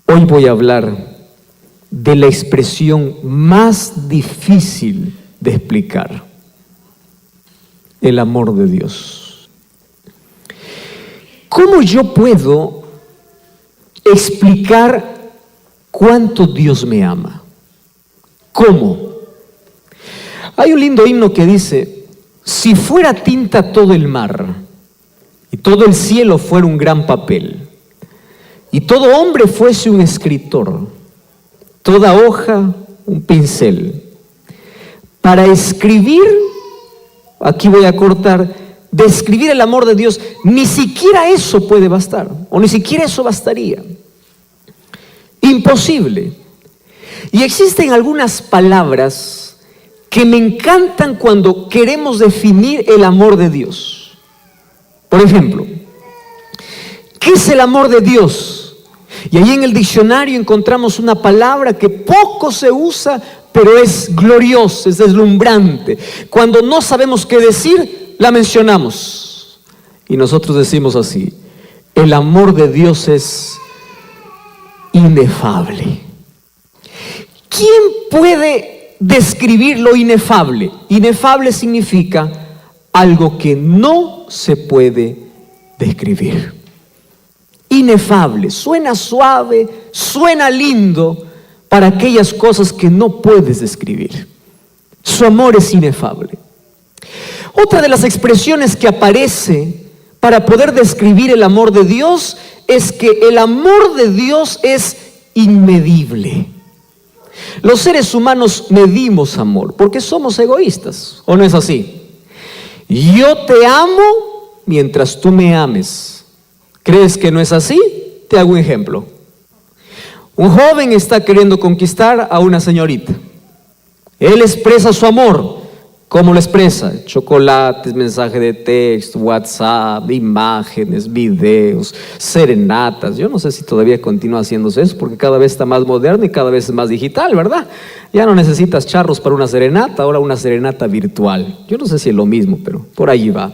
Hoy voy a hablar de la expresión más difícil de explicar: el amor de Dios. ¿Cómo yo puedo explicar cuánto Dios me ama? ¿Cómo? Hay un lindo himno que dice: si fuera tinta todo el mar, y todo el cielo fuera un gran papel, y todo hombre fuese un escritor, toda hoja un pincel, para escribir, aquí voy a cortar, describir el amor de Dios, ni siquiera eso puede bastar, o ni siquiera eso bastaría. Imposible. Y existen algunas palabras que me encantan cuando queremos definir el amor de Dios. Por ejemplo, ¿qué es el amor de Dios? Y ahí en el diccionario encontramos una palabra que poco se usa, pero es gloriosa, es deslumbrante. Cuando no sabemos qué decir, la mencionamos. Y nosotros decimos así: el amor de Dios es inefable. ¿Quién puede describir lo inefable? Inefable significa algo que no se puede describir. Inefable, suena suave, suena lindo para aquellas cosas que no puedes describir. Su amor es inefable. Otra de las expresiones que aparece para poder describir el amor de Dios es que el amor de Dios es inmedible. Los seres humanos medimos amor porque somos egoístas, ¿o no es así? Yo te amo mientras tú me ames. ¿Crees que no es así? Te hago un ejemplo. Un joven está queriendo conquistar a una señorita. Él expresa su amor. ¿Cómo lo expresa? Chocolates, mensaje de texto, WhatsApp, imágenes, videos, serenatas. Yo no sé si todavía continúa haciéndose eso, porque cada vez está más moderno y cada vez es más digital, ¿verdad? Ya no necesitas charros para una serenata, ahora una serenata virtual. Yo no sé si es lo mismo, pero por ahí va.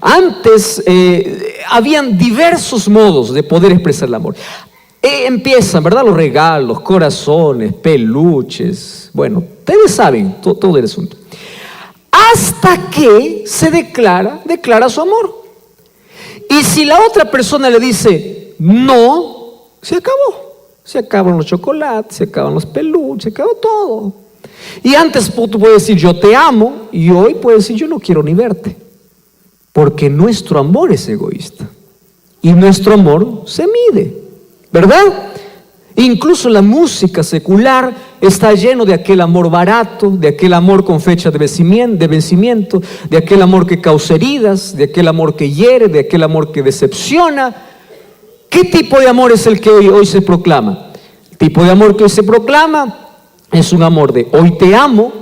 Antes habían diversos modos de poder expresar el amor. Empiezan, ¿verdad? Los regalos, corazones, peluches. Bueno, ustedes saben todo el asunto. Hasta que se declara su amor. Y si la otra persona le dice no, se acabó. Se acaban los chocolates, se acaban los peluches, se acabó todo. Y antes tú puedes decir yo te amo, y hoy puedes decir yo no quiero ni verte. Porque nuestro amor es egoísta. Y nuestro amor se mide, ¿verdad? Incluso la música secular está lleno de aquel amor barato, de aquel amor con fecha de vencimiento, de aquel amor que causa heridas, de aquel amor que hiere, de aquel amor que decepciona. ¿Qué tipo de amor es el que hoy se proclama? El tipo de amor que hoy se proclama es un amor de hoy te amo,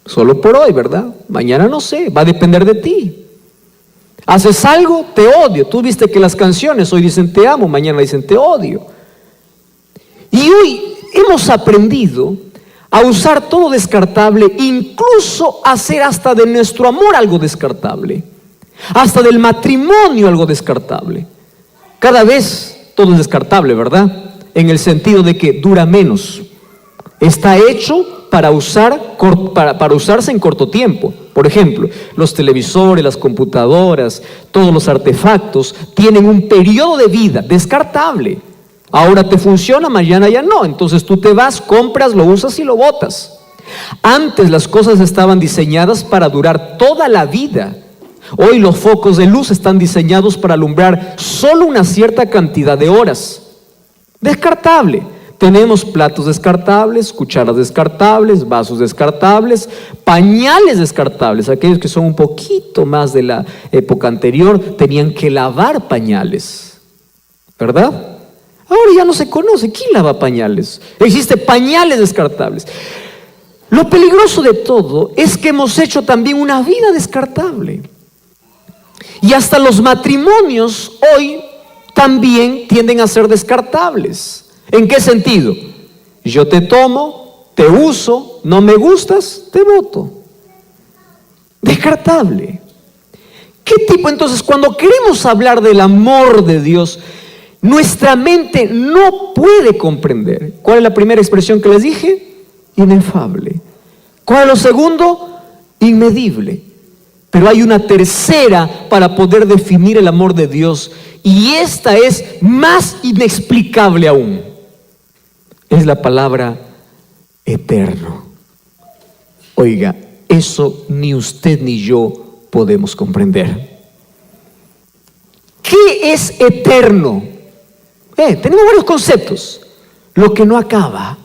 solo por hoy, ¿verdad? Mañana no sé, va a depender de ti. Haces algo, te odio. Tú viste que las canciones hoy dicen te amo, mañana dicen te odio. Y hoy hemos aprendido a usar todo descartable, incluso hacer hasta de nuestro amor algo descartable, hasta del matrimonio algo descartable. Cada vez todo es descartable, ¿verdad? En el sentido de que dura menos. Está hecho para usarse en corto tiempo. Por ejemplo, los televisores, las computadoras, todos los artefactos tienen un periodo de vida descartable. Ahora te funciona, mañana ya no. Entonces tú te vas, compras, lo usas y lo botas. Antes las cosas estaban diseñadas para durar toda la vida. Hoy los focos de luz están diseñados para alumbrar solo una cierta cantidad de horas. Descartable. Tenemos platos descartables, cucharas descartables, vasos descartables, pañales descartables. Aquellos que son un poquito más de la época anterior tenían que lavar pañales, ¿verdad? Ahora ya no se conoce. ¿Quién lava pañales? Existen pañales descartables. Lo peligroso de todo es que hemos hecho también una vida descartable. Y hasta los matrimonios hoy también tienden a ser descartables. ¿En qué sentido? Yo te tomo, te uso, no me gustas, te boto. Descartable. ¿Qué tipo? Entonces, cuando queremos hablar del amor de Dios, nuestra mente no puede comprender. ¿Cuál es la primera expresión que les dije? Inefable. ¿Cuál es lo segundo? Inmedible. Pero hay una tercera para poder definir el amor de Dios, y esta es más inexplicable aún. Es la palabra eterno. Oiga, eso ni usted ni yo podemos comprender. ¿Qué es eterno? Tenemos varios conceptos. Lo que no acaba,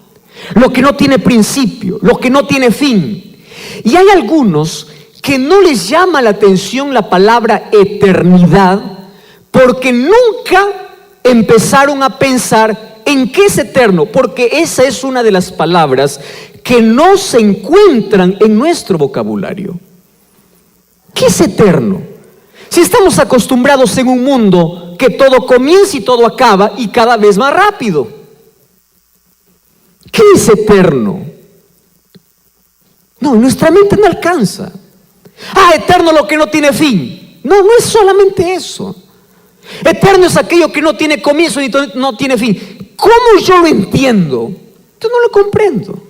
lo que no tiene principio, lo que no tiene fin. Y hay algunos que no les llama la atención la palabra eternidad, porque nunca empezaron a pensar en qué es eterno, porque esa es una de las palabras que no se encuentran en nuestro vocabulario. ¿Qué es eterno? Si estamos acostumbrados en un mundo que todo comienza y todo acaba y cada vez más rápido. ¿Qué es eterno? No, nuestra mente no alcanza. Eterno lo que no tiene fin. No, no es solamente eso. Eterno es aquello que no tiene comienzo y no tiene fin. ¿Cómo yo lo entiendo? Yo no lo comprendo.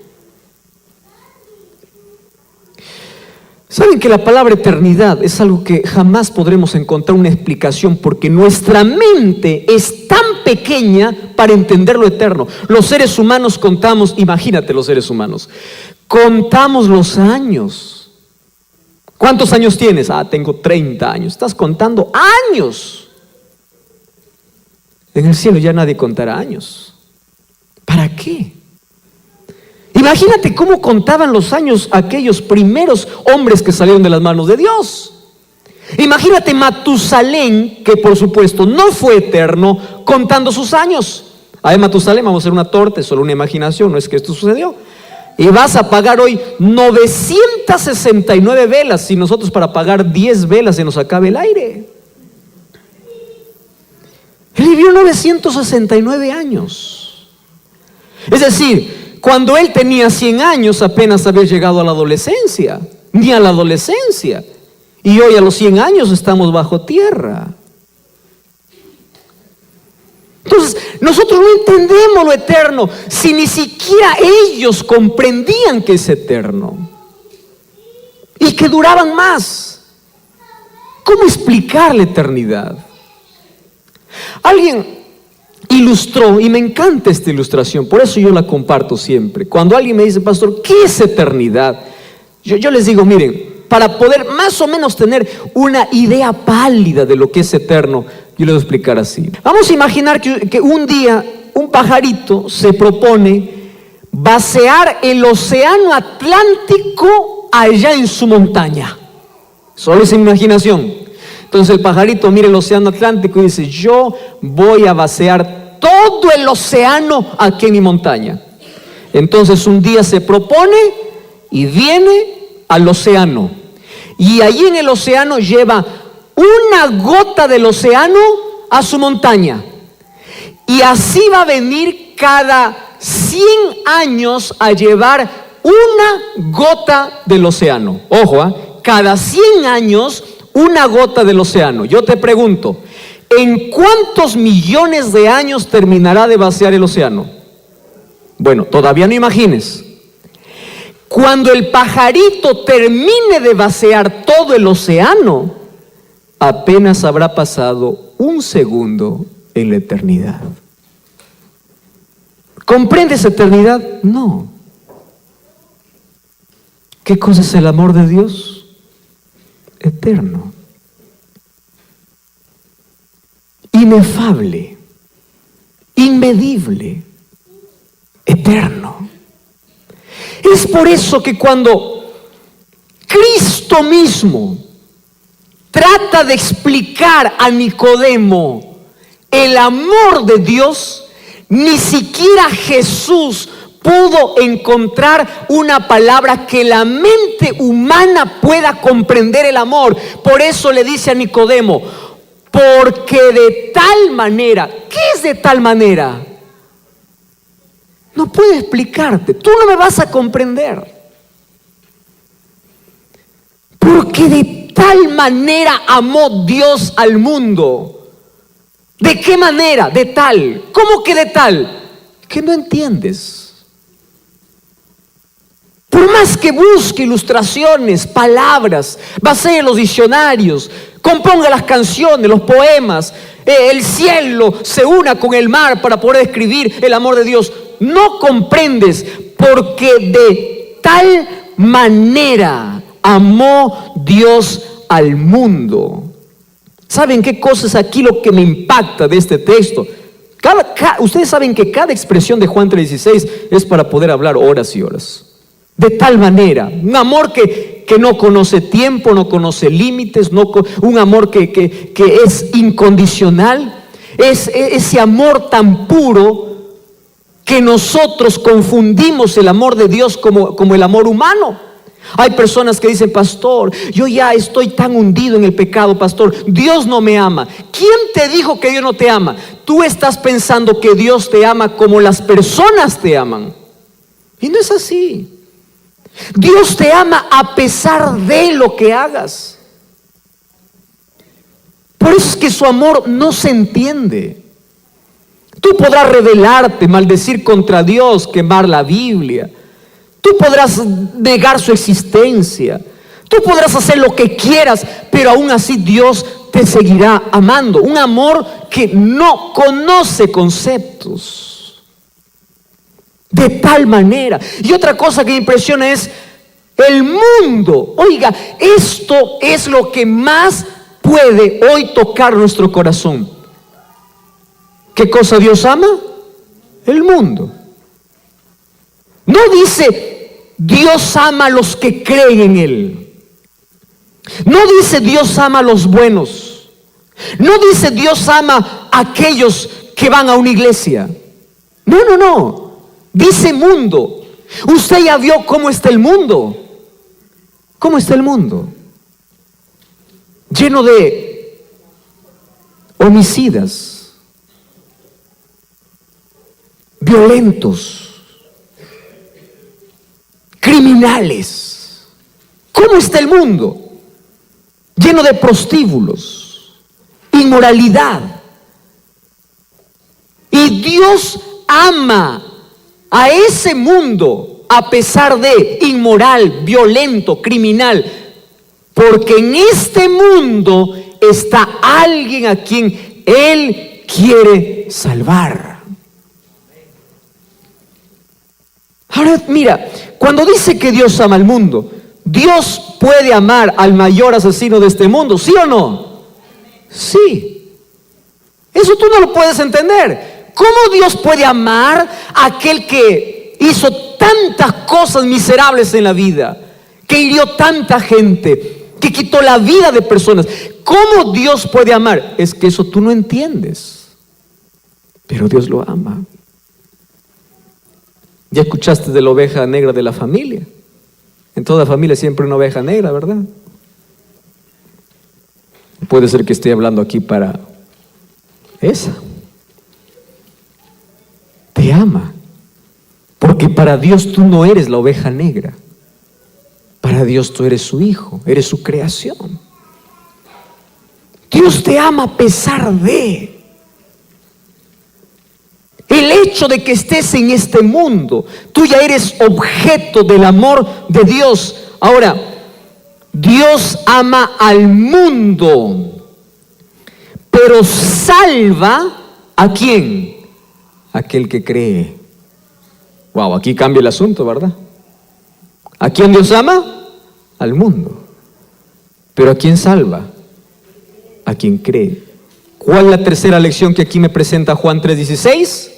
¿Saben que la palabra eternidad es algo que jamás podremos encontrar una explicación, porque nuestra mente es tan pequeña para entender lo eterno? Los seres humanos contamos, imagínate los seres humanos, contamos los años. ¿Cuántos años tienes? Tengo 30 años. Estás contando años. En el cielo ya nadie contará años. ¿Para qué? Imagínate cómo contaban los años aquellos primeros hombres que salieron de las manos de Dios. Imagínate Matusalén, que por supuesto no fue eterno, contando sus años. Matusalén, vamos a hacer una torta, es solo una imaginación, no es que esto sucedió. Y vas a pagar hoy 969 velas, si nosotros para pagar 10 velas se nos acabe el aire. Él vivió 969 años. Es decir, cuando él tenía 100 años apenas había llegado a la adolescencia, ni a la adolescencia. Y hoy a los 100 años estamos bajo tierra. Entonces, nosotros no entendemos lo eterno, si ni siquiera ellos comprendían que es eterno y que duraban más. ¿Cómo explicar la eternidad? Alguien ilustró, y me encanta esta ilustración, por eso yo la comparto siempre. Cuando alguien me dice, pastor, ¿qué es eternidad? Yo les digo, miren, para poder más o menos tener una idea pálida de lo que es eterno, yo les voy a explicar así. Vamos a imaginar que un día un pajarito se propone vaciar el océano Atlántico allá en su montaña. Solo es imaginación. Entonces el pajarito mira el océano Atlántico y dice, yo voy a vaciar todo el océano aquí en mi montaña. Entonces un día se propone y viene al océano, y allí en el océano lleva una gota del océano a su montaña, y así va a venir cada 100 años a llevar una gota del océano. Ojo, cada 100 años una gota del océano. Yo te pregunto, ¿en cuántos millones de años terminará de vaciar el océano? Bueno, todavía no imagines. Cuando el pajarito termine de vaciar todo el océano, apenas habrá pasado un segundo en la eternidad. ¿Comprendes eternidad? No. ¿Qué cosa es el amor de Dios? Eterno. Inefable, inmedible, eterno. Es por eso que cuando Cristo mismo trata de explicar a Nicodemo el amor de Dios, ni siquiera Jesús pudo encontrar una palabra que la mente humana pueda comprender el amor. Por eso le dice a Nicodemo, porque de tal manera, ¿qué es de tal manera? No puedo explicarte, tú no me vas a comprender. Porque de tal manera amó Dios al mundo, ¿De qué manera? De tal. ¿Cómo que de tal? Que no entiendes. Por más que busque ilustraciones, palabras, basee los diccionarios, componga las canciones, los poemas, el cielo se una con el mar para poder escribir el amor de Dios, no comprendes, porque de tal manera amó Dios al mundo. ¿Saben qué cosa es aquí lo que me impacta de este texto? Ustedes saben que cada expresión de Juan 3:16 es para poder hablar horas y horas. De tal manera, un amor que no conoce tiempo, no conoce límites, un amor que es incondicional, es ese amor tan puro que nosotros confundimos el amor de Dios como el amor humano. Hay personas que dicen: pastor, yo ya estoy tan hundido en el pecado, pastor, Dios no me ama. ¿Quién te dijo que Dios no te ama? Tú estás pensando que Dios te ama como las personas te aman, y no es así. Dios te ama a pesar de lo que hagas. Por eso es que su amor no se entiende. Tú podrás rebelarte, maldecir contra Dios, quemar la Biblia. Tú podrás negar su existencia. Tú podrás hacer lo que quieras, pero aún así Dios te seguirá amando. Un amor que no conoce conceptos. De tal manera. Y otra cosa que me impresiona es el mundo. Oiga, esto es lo que más puede hoy tocar nuestro corazón. ¿Qué cosa Dios ama? El mundo. No dice Dios ama a los que creen en Él. No dice Dios ama a los buenos. No dice Dios ama a aquellos que van a una iglesia. No. Dice mundo. Usted ya vio cómo está el mundo. ¿Cómo está el mundo? Lleno de homicidas, violentos, criminales. ¿Cómo está el mundo? Lleno de prostíbulos, inmoralidad. Y Dios ama a ese mundo a pesar de inmoral, violento, criminal, porque en este mundo está alguien a quien Él quiere salvar. Ahora mira, cuando dice que Dios ama al mundo, ¿Dios puede amar al mayor asesino de este mundo? ¿Sí o no? Sí. Eso tú no lo puedes entender. ¿Cómo Dios puede amar a aquel que hizo tantas cosas miserables en la vida, que hirió tanta gente, que quitó la vida de personas? ¿Cómo Dios puede amar? Es que eso tú no entiendes, pero Dios lo ama. Ya escuchaste de la oveja negra de la familia. En toda familia siempre una oveja negra, ¿verdad? Puede ser que esté hablando aquí para esa. Te ama, porque para Dios tú no eres la oveja negra. Para Dios tú eres su hijo, eres su creación. Dios te ama a pesar de el hecho de que estés en este mundo. Tú ya eres objeto del amor de Dios. Ahora, Dios ama al mundo, pero salva ¿a quién? Aquel que cree. Wow, aquí cambia el asunto, ¿verdad? ¿A quién Dios ama? Al mundo. Pero ¿a quién salva? A quien cree. ¿Cuál es la tercera lección que aquí me presenta Juan 3:16?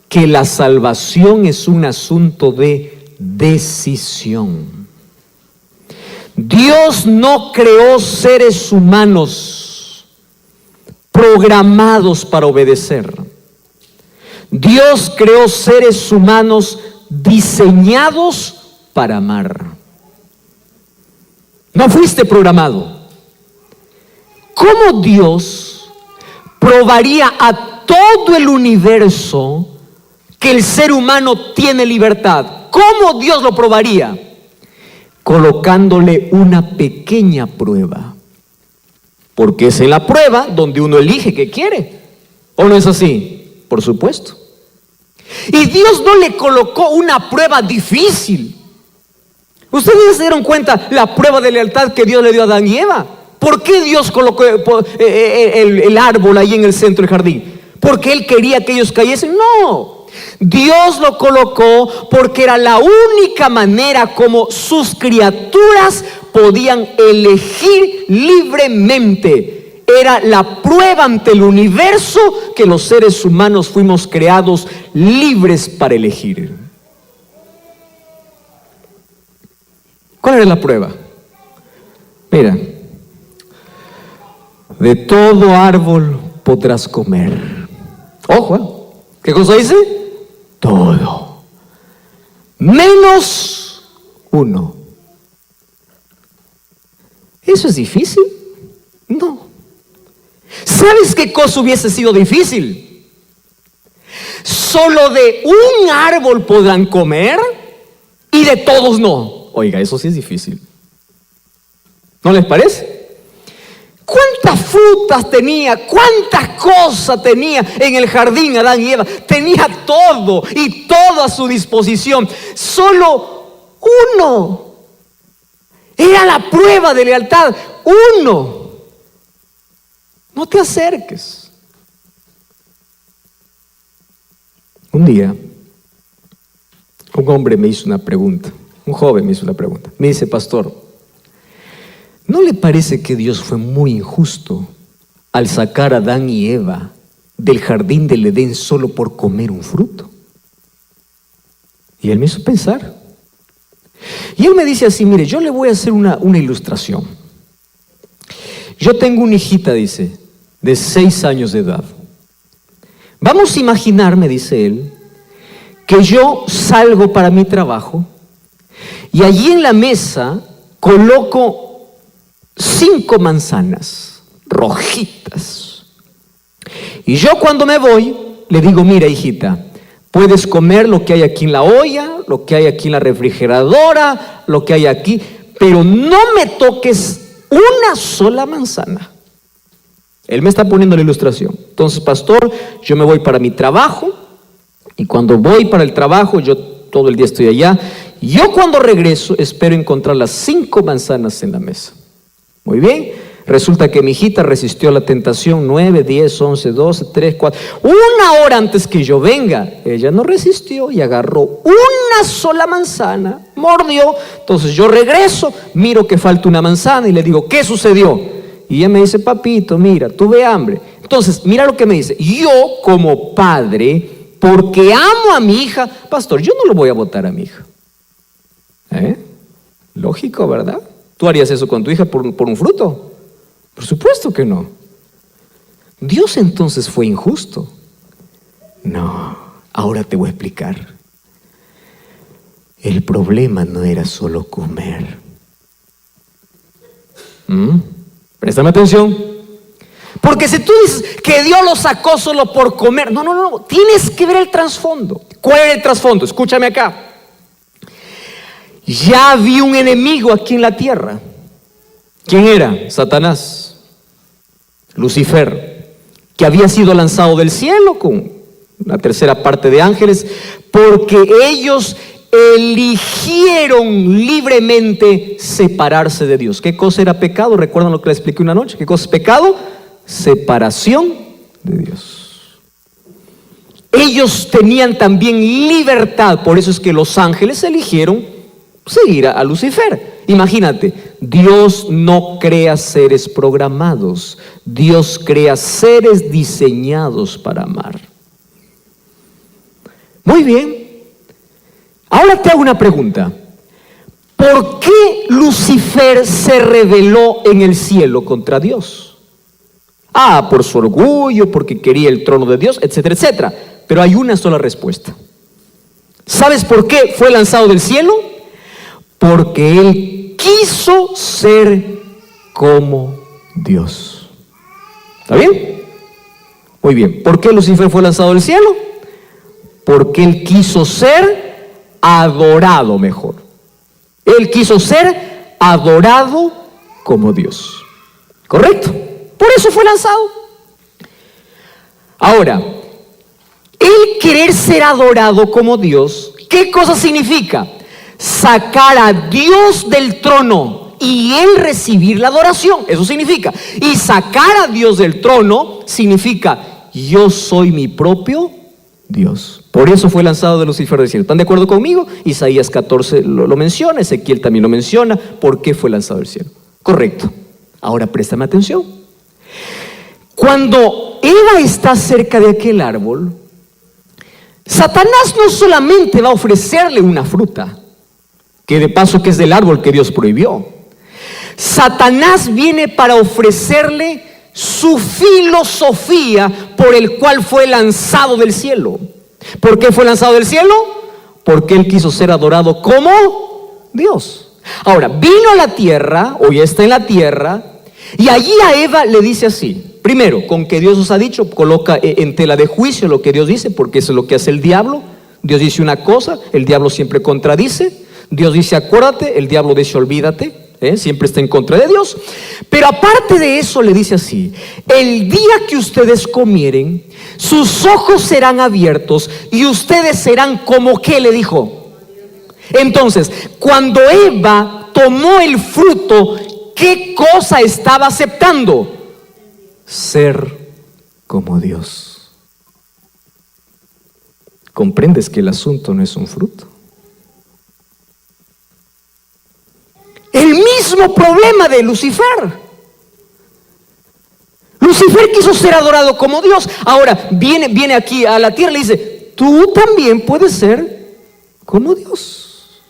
Que la salvación es un asunto de decisión. Dios no creó seres humanos programados para obedecer. Dios creó seres humanos diseñados para amar. No fuiste programado. ¿Cómo Dios probaría a todo el universo que el ser humano tiene libertad? ¿Cómo Dios lo probaría? Colocándole una pequeña prueba. Porque es en la prueba donde uno elige qué quiere. ¿O no es así? Por supuesto. Y Dios no le colocó una prueba difícil. ¿Ustedes se dieron cuenta la prueba de lealtad que Dios le dio a Adán y Eva? ¿Por qué Dios colocó el árbol ahí en el centro del jardín? ¿Porque Él quería que ellos cayesen? No. Dios lo colocó porque era la única manera como sus criaturas podían elegir libremente. Era la prueba ante el universo que los seres humanos fuimos creados libres para elegir. ¿Cuál era la prueba? Mira, de todo árbol podrás comer. Ojo, ¿qué cosa dice? Todo. Menos uno. ¿Eso es difícil? No. ¿Sabes qué cosa hubiese sido difícil? Solo de un árbol podrán comer y de todos no. Oiga, eso sí es difícil. ¿No les parece? ¿Cuántas frutas tenía? ¿Cuántas cosas tenía en el jardín Adán y Eva? Tenía todo y todo a su disposición. Solo uno. Era la prueba de lealtad. Uno. No te acerques. Un día, un hombre me hizo una pregunta. Un joven me hizo una pregunta. Me dice, pastor, ¿no le parece que Dios fue muy injusto al sacar a Adán y Eva del jardín del Edén solo por comer un fruto? Y él me hizo pensar. Y él me dice así, mire, yo le voy a hacer una ilustración. Yo tengo una hijita, dice, de 6 años de edad. Vamos a imaginar, me dice él, que yo salgo para mi trabajo y allí en la mesa coloco 5 manzanas rojitas. Y yo cuando me voy, le digo, mira hijita, puedes comer lo que hay aquí en la olla, lo que hay aquí en la refrigeradora, lo que hay aquí, pero no me toques una sola manzana. Él me está poniendo la ilustración. Entonces, pastor, yo me voy para mi trabajo y cuando voy para el trabajo, yo todo el día estoy allá. Yo cuando regreso espero encontrar las 5 manzanas en la mesa. Muy bien. Resulta que mi hijita resistió la tentación 9, 10, 11, 12, 3, 4. 1 hora antes que yo venga, ella no resistió y agarró una sola manzana, mordió. Entonces yo regreso, miro que falta una manzana y le digo, ¿qué sucedió? Y ella me dice, papito, mira, tuve hambre. Entonces, mira lo que me dice. Yo como padre, porque amo a mi hija, pastor, yo no lo voy a botar a mi hija. Lógico, ¿verdad? ¿Tú harías eso con tu hija por un fruto? Por supuesto que no. ¿Dios entonces fue injusto? No, ahora te voy a explicar. El problema no era solo comer. Préstame atención. Porque si tú dices que Dios lo sacó solo por comer, no, tienes que ver el trasfondo. ¿Cuál era el trasfondo? Escúchame acá. Ya había un enemigo aquí en la tierra. ¿Quién era? Satanás, Lucifer, que había sido lanzado del cielo con una tercera parte de ángeles, porque ellos eligieron libremente separarse de Dios. ¿Qué cosa era pecado? ¿Recuerdan lo que les expliqué una noche? ¿Qué cosa es pecado? Separación de Dios. Ellos tenían también libertad, por eso es que los ángeles eligieron seguir a Lucifer. Imagínate, Dios no crea seres programados, Dios crea seres diseñados para amar. Muy bien, ahora te hago una pregunta. ¿Por qué Lucifer se rebeló en el cielo contra Dios? Por su orgullo, porque quería el trono de Dios, etcétera, etcétera. Pero hay una sola respuesta. ¿Sabes por qué fue lanzado del cielo? Porque él quiso ser como Dios. ¿Está bien? Muy bien. ¿Por qué Lucifer fue lanzado del cielo? Porque él quiso ser adorado mejor. Él quiso ser adorado como Dios. ¿Correcto? Por eso fue lanzado. Ahora, el querer ser adorado como Dios, ¿qué cosa significa? Sacar a Dios del trono y Él recibir la adoración. Eso significa. Y sacar a Dios del trono significa: yo soy mi propio Dios. Por eso fue lanzado de Lucifer del cielo. ¿Están de acuerdo conmigo? Isaías 14 lo menciona, Ezequiel también lo menciona. ¿Por qué fue lanzado del cielo? Correcto. Ahora préstame atención. Cuando Eva está cerca de aquel árbol, Satanás no solamente va a ofrecerle una fruta, que de paso que es del árbol que Dios prohibió. Satanás viene para ofrecerle su filosofía por el cual fue lanzado del cielo. ¿Por qué fue lanzado del cielo? Porque él quiso ser adorado como Dios. Ahora, vino a la tierra, o ya está en la tierra, y allí a Eva le dice así. Primero, con que Dios os ha dicho, coloca en tela de juicio lo que Dios dice, porque eso es lo que hace el diablo. Dios dice una cosa, el diablo siempre contradice. Dios dice acuérdate, el diablo dice olvídate. Siempre está en contra de Dios. Pero aparte de eso le dice así: el día que ustedes comieren, sus ojos serán abiertos y ustedes serán como, ¿qué le dijo? Entonces, cuando Eva tomó el fruto, ¿qué cosa estaba aceptando? Ser como Dios. ¿Comprendes que el asunto no es un fruto? El mismo problema de Lucifer. Lucifer quiso ser adorado como Dios. Ahora viene aquí a la tierra y le dice: tú también puedes ser como Dios.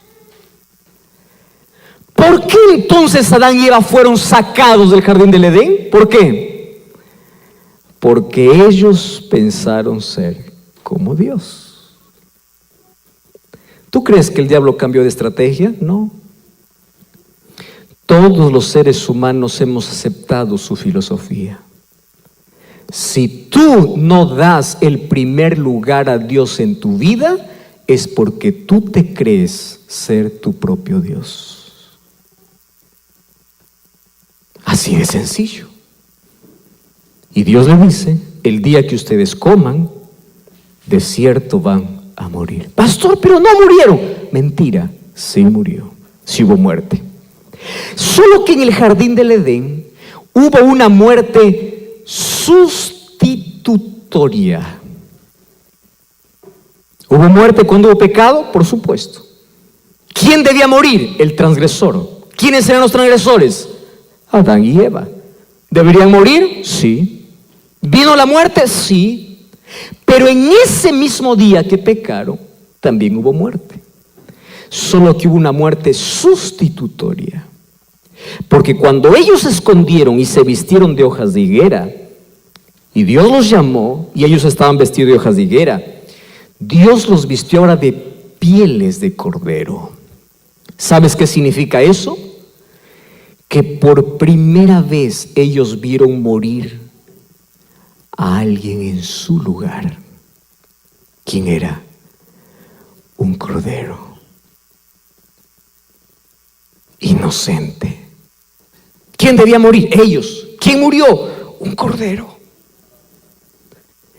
¿Por qué entonces Adán y Eva fueron sacados del jardín del Edén? ¿Por qué? Porque ellos pensaron ser como Dios. ¿Tú crees que el diablo cambió de estrategia? No. Todos los seres humanos hemos aceptado su filosofía. Si tú no das el primer lugar a Dios en tu vida, es porque tú te crees ser tu propio Dios. Así de sencillo. Y Dios le dice: el día que ustedes coman, de cierto van a morir. Pastor, pero no murieron. Mentira, sí murió, sí hubo muerte. Solo que en el jardín del Edén hubo una muerte sustitutoria. ¿Hubo muerte cuando hubo pecado? Por supuesto. ¿Quién debía morir? El transgresor. ¿Quiénes eran los transgresores? Adán y Eva. ¿Deberían morir? Sí. ¿Vino la muerte? Sí. Pero en ese mismo día que pecaron, también hubo muerte. Solo que hubo una muerte sustitutoria. Porque cuando ellos se escondieron y se vistieron de hojas de higuera, y Dios los llamó, y ellos estaban vestidos de hojas de higuera, Dios los vistió ahora de pieles de cordero. ¿Sabes qué significa eso? Que por primera vez ellos vieron morir a alguien en su lugar. ¿Quién era? Un cordero. Inocente. ¿Quién debía morir? Ellos. ¿Quién murió? Un cordero.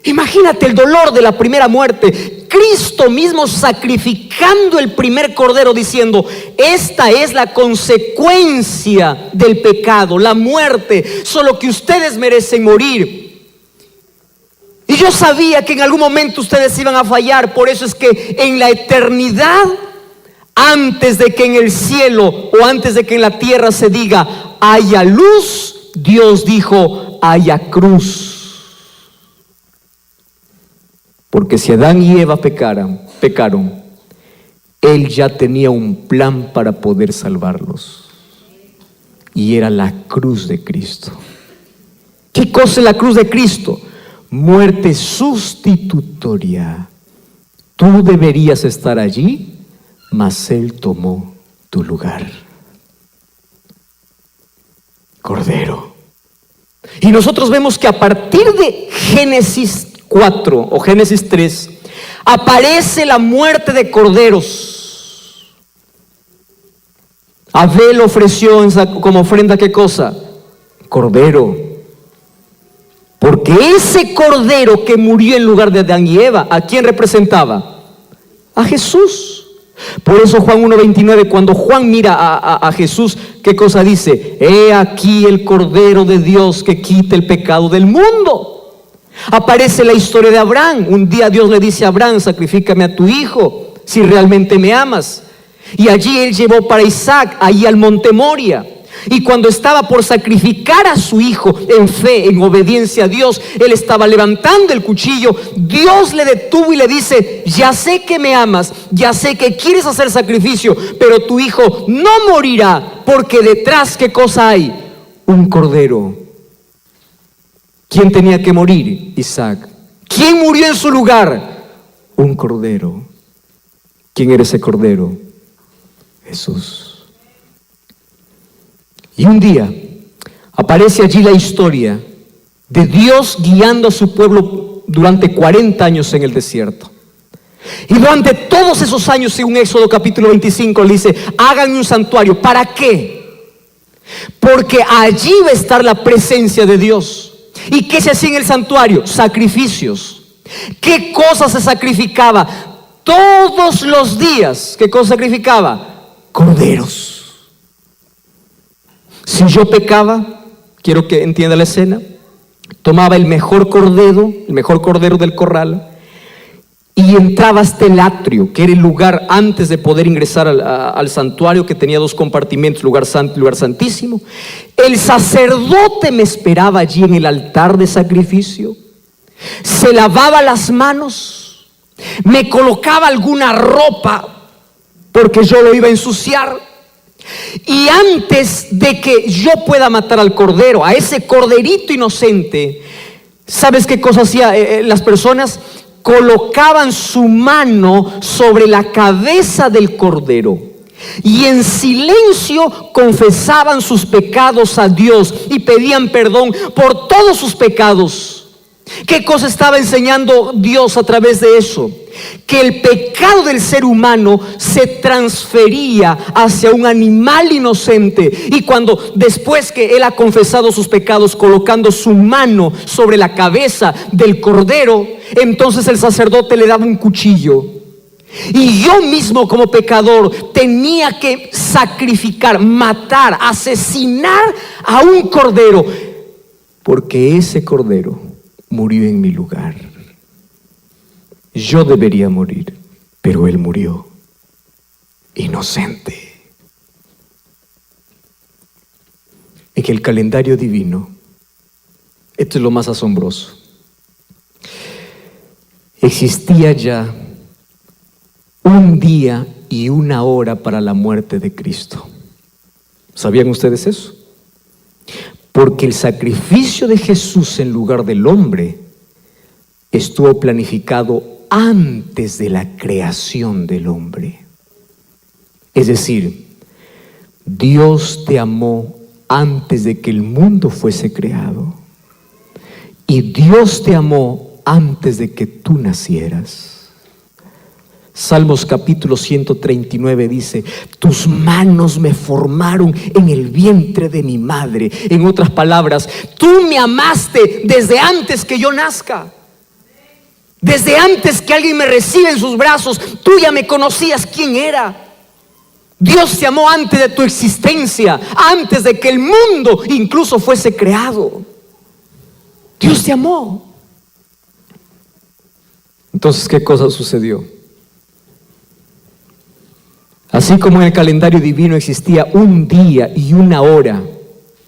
Imagínate el dolor de la primera muerte. Cristo mismo sacrificando el primer cordero, diciendo: esta es la consecuencia del pecado, la muerte, solo que ustedes merecen morir. Y yo sabía que en algún momento ustedes iban a fallar. Por eso es que en la eternidad, antes de que en el cielo o antes de que en la tierra se diga haya luz, Dios dijo haya cruz. Porque si Adán y Eva pecaron, Él ya tenía un plan para poder salvarlos. Y era la cruz de Cristo. ¿Qué cosa es la cruz de Cristo? Muerte sustitutoria. Tú deberías estar allí, mas Él tomó tu lugar. Cordero. Y nosotros vemos que a partir de Génesis 4 o Génesis 3 aparece la muerte de corderos. Abel ofreció como ofrenda, ¿qué cosa? Cordero. Porque ese cordero que murió en lugar de Adán y Eva, ¿a quién representaba? A Jesús. Por eso Juan 1:29, cuando Juan mira a Jesús, ¿qué cosa dice? He aquí el Cordero de Dios que quita el pecado del mundo. Aparece la historia de Abraham. Un día Dios le dice a Abraham, sacrifícame a tu hijo, si realmente me amas. Y allí él llevó para Isaac, allí al monte Moria. Y cuando estaba por sacrificar a su hijo en fe, en obediencia a Dios, él estaba levantando el cuchillo. Dios le detuvo y le dice, ya sé que me amas, ya sé que quieres hacer sacrificio, pero tu hijo no morirá, porque detrás, ¿qué cosa hay? Un cordero. ¿Quién tenía que morir? Isaac. ¿Quién murió en su lugar? Un cordero. ¿Quién era ese cordero? Jesús. Y un día aparece allí la historia de Dios guiando a su pueblo durante 40 años en el desierto. Y durante todos esos años, según Éxodo capítulo 25, le dice, hagan un santuario. ¿Para qué? Porque allí va a estar la presencia de Dios. ¿Y qué se hacía en el santuario? Sacrificios. ¿Qué cosas se sacrificaba? Todos los días. ¿Qué cosa sacrificaba? Corderos. Si yo pecaba, quiero que entienda la escena, tomaba el mejor cordero del corral, y entraba hasta el atrio, que era el lugar antes de poder ingresar al santuario, que tenía 2 compartimentos, lugar santo y lugar santísimo. El sacerdote me esperaba allí en el altar de sacrificio, se lavaba las manos, me colocaba alguna ropa, porque yo lo iba a ensuciar. Y antes de que yo pueda matar al cordero, a ese corderito inocente, ¿sabes qué cosa hacía las personas? Colocaban su mano sobre la cabeza del cordero y en silencio confesaban sus pecados a Dios y pedían perdón por todos sus pecados. ¿Qué cosa estaba enseñando Dios a través de eso? Que el pecado del ser humano se transfería hacia un animal inocente, y cuando después que él ha confesado sus pecados colocando su mano sobre la cabeza del cordero, entonces el sacerdote le daba un cuchillo, y yo mismo como pecador tenía que sacrificar, matar, asesinar a un cordero, porque ese cordero murió en mi lugar. Yo debería morir, pero él murió inocente. En el calendario divino, esto es lo más asombroso, existía ya un día y una hora para la muerte de Cristo. ¿Sabían ustedes eso? Porque el sacrificio de Jesús en lugar del hombre estuvo planificado antes de la creación del hombre. Es decir, Dios te amó antes de que el mundo fuese creado, y Dios te amó antes de que tú nacieras. Salmos capítulo 139 dice, tus manos me formaron en el vientre de mi madre. En otras palabras, tú me amaste desde antes que yo nazca. Desde antes que alguien me reciba en sus brazos, tú ya me conocías quién era. Dios te amó antes de tu existencia, antes de que el mundo incluso fuese creado. Dios te amó. Entonces, ¿qué cosa sucedió? Así como en el calendario divino existía un día y una hora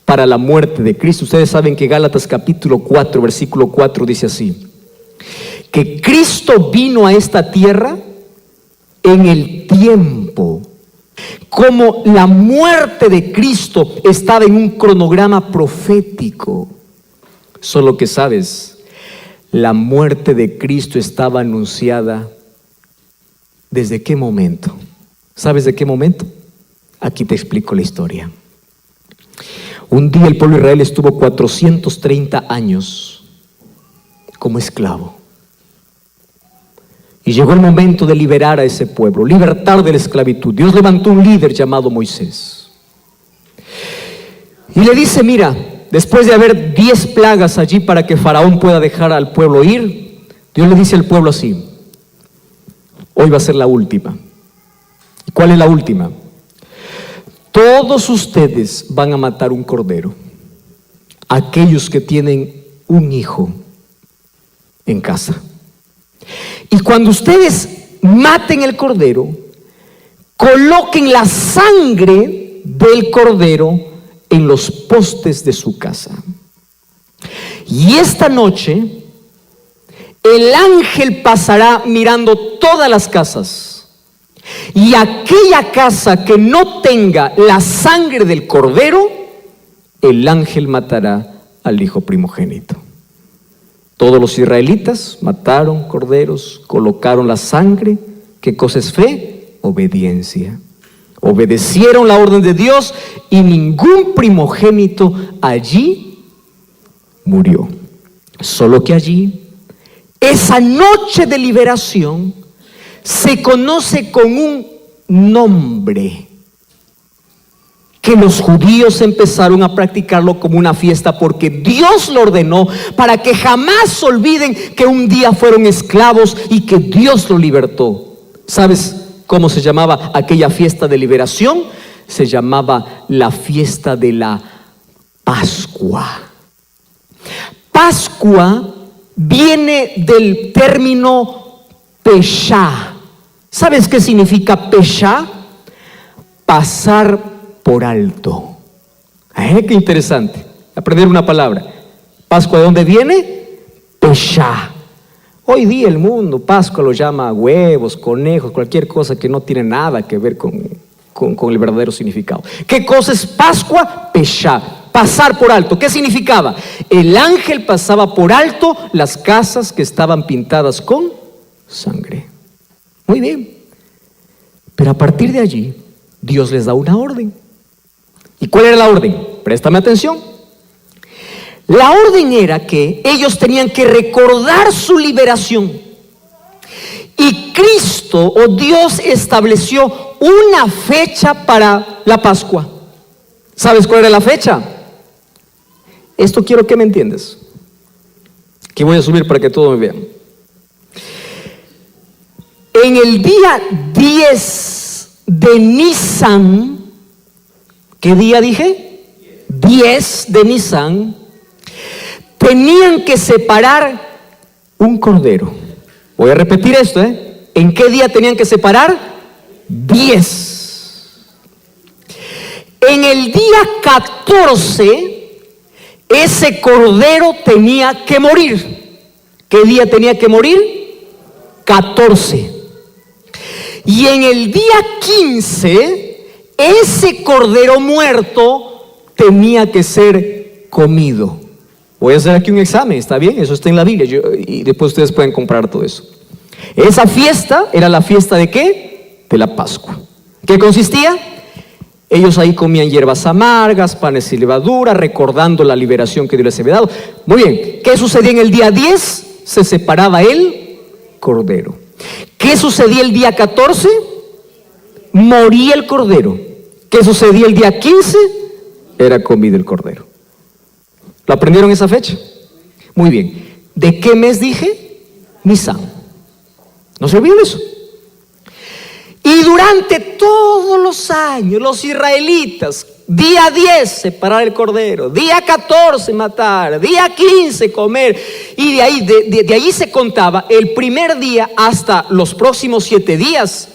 para la muerte de Cristo, ustedes saben que Gálatas capítulo 4, versículo 4 dice así, que Cristo vino a esta tierra en el tiempo. Como la muerte de Cristo estaba en un cronograma profético. Solo que sabes, la muerte de Cristo estaba anunciada ¿desde qué momento? ¿Sabes de qué momento? Aquí te explico la historia. Un día el pueblo de Israel estuvo 430 años como esclavo. Y llegó el momento de liberar a ese pueblo, libertar de la esclavitud. Dios levantó un líder llamado Moisés. Y le dice, mira, después de haber 10 plagas allí para que Faraón pueda dejar al pueblo ir, Dios le dice al pueblo así: hoy va a ser la última. ¿Cuál es la última? Todos ustedes van a matar un cordero, aquellos que tienen un hijo en casa. Y cuando ustedes maten el cordero, coloquen la sangre del cordero en los postes de su casa. Y esta noche el ángel pasará mirando todas las casas, y aquella casa que no tenga la sangre del cordero, el ángel matará al hijo primogénito. Todos los israelitas mataron corderos, colocaron la sangre. ¿Qué cosa es fe? Obediencia. Obedecieron la orden de Dios y ningún primogénito allí murió. Solo que allí, esa noche de liberación se conoce con un nombre que los judíos empezaron a practicarlo como una fiesta, porque Dios lo ordenó para que jamás olviden que un día fueron esclavos y que Dios lo libertó. ¿Sabes cómo se llamaba aquella fiesta de liberación? Se llamaba la fiesta de la Pascua. Pascua viene del término Peshá. ¿Sabes qué significa Peshá? Pasar por alto. Qué interesante aprender una palabra. Pascua, ¿de dónde viene? Peshá. Hoy día el mundo Pascua lo llama huevos, conejos, cualquier cosa que no tiene nada que ver con el verdadero significado. ¿Qué cosa es Pascua? Peshá, pasar por alto. ¿Qué significaba? El ángel pasaba por alto las casas que estaban pintadas con sangre. Muy bien. Pero a partir de allí, Dios les da una orden. ¿Y cuál era la orden? Préstame atención. La orden era que ellos tenían que recordar su liberación. Y Cristo o Dios estableció una fecha para la Pascua. ¿Sabes cuál era la fecha? Esto quiero que me entiendas. Que voy a subir para que todos me vean. En el día 10 de Nisan, ¿qué día dije? 10 de Nisan, tenían que separar un cordero. Voy a repetir esto, ¿En qué día tenían que separar? 10. En el día 14, ese cordero tenía que morir. ¿Qué día tenía que morir? 14. Y en el día 15, ese cordero muerto tenía que ser comido. Voy a hacer aquí un examen, ¿está bien? Eso está en la Biblia, y después ustedes pueden comprar todo eso. Esa fiesta era la fiesta ¿de qué? De la Pascua. ¿Qué consistía? Ellos ahí comían hierbas amargas, panes y levadura, recordando la liberación que Dios les había dado. Muy bien, ¿qué sucedía en el día 10? Se separaba el cordero. ¿Qué sucedía el día 14? Moría el cordero. ¿Qué sucedía el día 15? Era comido el cordero. ¿Lo aprendieron esa fecha? Muy bien. ¿De qué mes dije? Nisan. No se olviden eso. Y durante todos los años, los israelitas, día 10 separar el cordero, día 14 matar, día 15 comer, y de ahí se contaba el primer día hasta los próximos 7 días.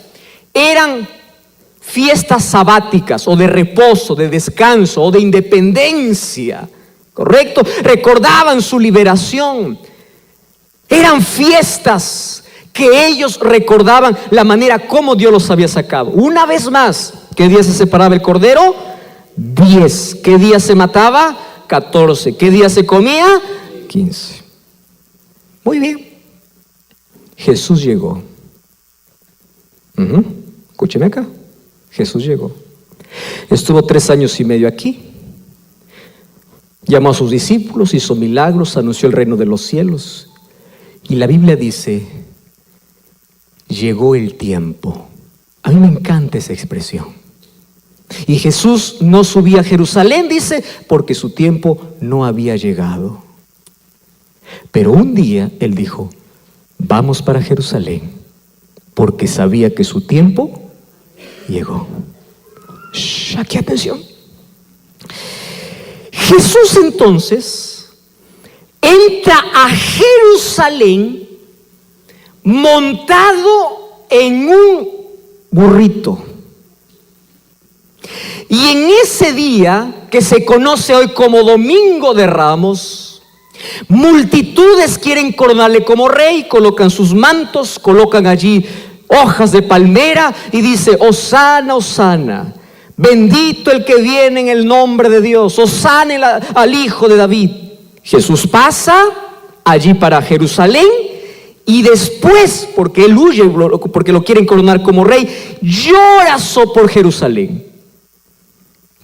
Eran fiestas sabáticas, o de reposo, de descanso, o de independencia. ¿Correcto? Recordaban su liberación. Eran fiestas que ellos recordaban la manera como Dios los había sacado. Una vez más, ¿qué día se separaba el cordero? 10. ¿Qué día se mataba? 14. ¿Qué día se comía? 15. Muy bien. Jesús llegó. Escúcheme acá. Jesús llegó. Estuvo 3 años y medio aquí. Llamó a sus discípulos, hizo milagros, anunció el reino de los cielos. Y la Biblia dice: llegó el tiempo. A mí me encanta esa expresión. Y Jesús no subía a Jerusalén, dice, porque su tiempo no había llegado. Pero un día Él dijo, vamos para Jerusalén, porque sabía que su tiempo llegó. Shh, aquí atención. Jesús entonces entra a Jerusalén montado en un burrito. Y en ese día, que se conoce hoy como Domingo de Ramos, multitudes quieren coronarle como rey, colocan sus mantos, colocan allí hojas de palmera y dice, Hosana, Hosana, bendito el que viene en el nombre de Dios, Hosana al Hijo de David. Jesús pasa allí para Jerusalén y después, porque Él huye, porque lo quieren coronar como rey, llora por Jerusalén.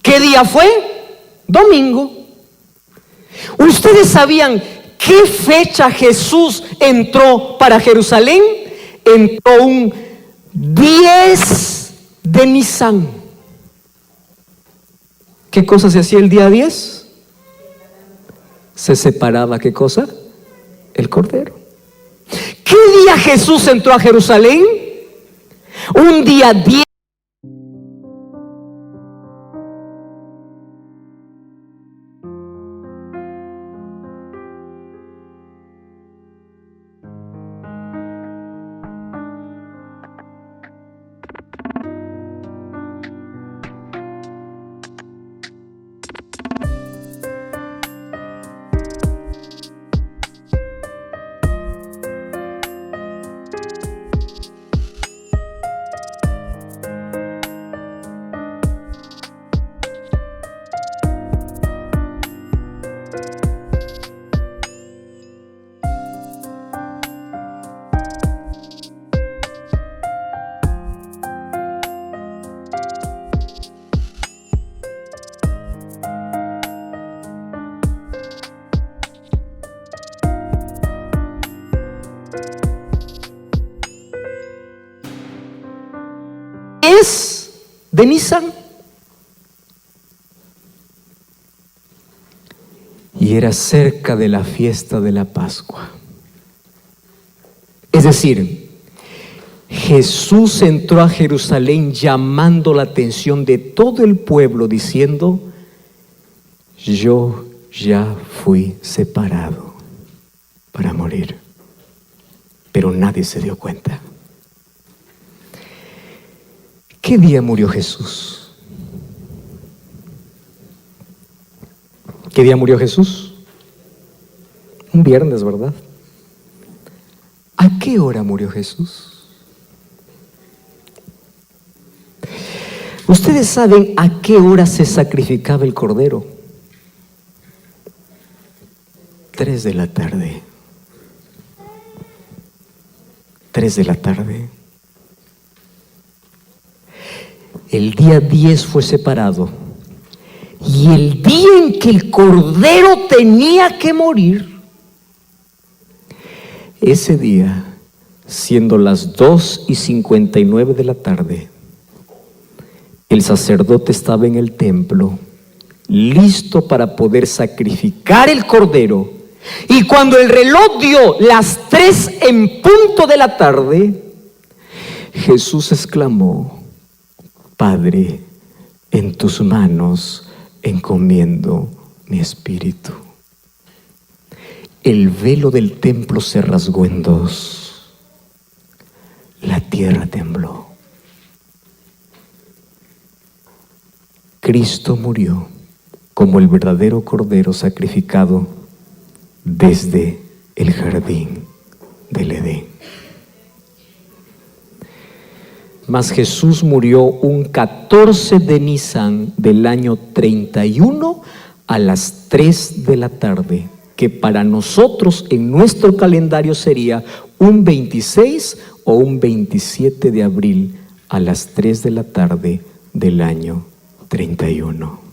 ¿Qué día fue? Domingo. ¿Ustedes sabían qué fecha Jesús entró para Jerusalén? Entró un 10 de Nisan. ¿Qué cosa se hacía el día 10? Se separaba, ¿qué cosa? El cordero. ¿Qué día Jesús entró a Jerusalén? Un día 10. De Nisan. Y era cerca de la fiesta de la Pascua. Es decir, Jesús entró a Jerusalén llamando la atención de todo el pueblo diciendo, yo ya fui separado para morir. Pero nadie se dio cuenta. ¿Qué día murió Jesús? ¿Qué día murió Jesús? Un viernes, ¿verdad? ¿A qué hora murió Jesús? ¿Ustedes saben a qué hora se sacrificaba el cordero? 3 de la tarde. 3 de la tarde. El día 10 fue separado. Y el día en que el cordero tenía que morir, ese día, siendo las 2:59 de la tarde, el sacerdote estaba en el templo, listo para poder sacrificar el cordero. Y cuando el reloj dio las 3 en punto de la tarde, Jesús exclamó, Padre, en tus manos encomiendo mi espíritu. El velo del templo se rasgó en 2. La tierra tembló. Cristo murió como el verdadero cordero sacrificado desde el jardín del Edén. Mas Jesús murió un 14 de Nisan del año 31 a las 3 de la tarde, que para nosotros en nuestro calendario sería un 26 o un 27 de abril a las 3 de la tarde del año 31.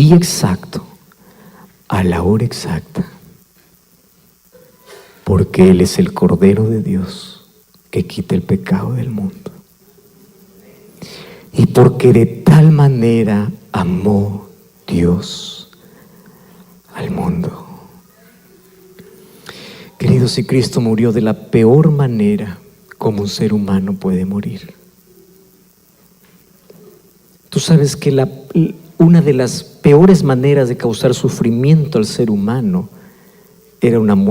día exacto, a la hora exacta, porque Él es el Cordero de Dios que quita el pecado del mundo. Y porque de tal manera amó Dios al mundo. Queridos, si Cristo murió de la peor manera como un ser humano puede morir. Tú sabes que una de las peores maneras de causar sufrimiento al ser humano era una muerte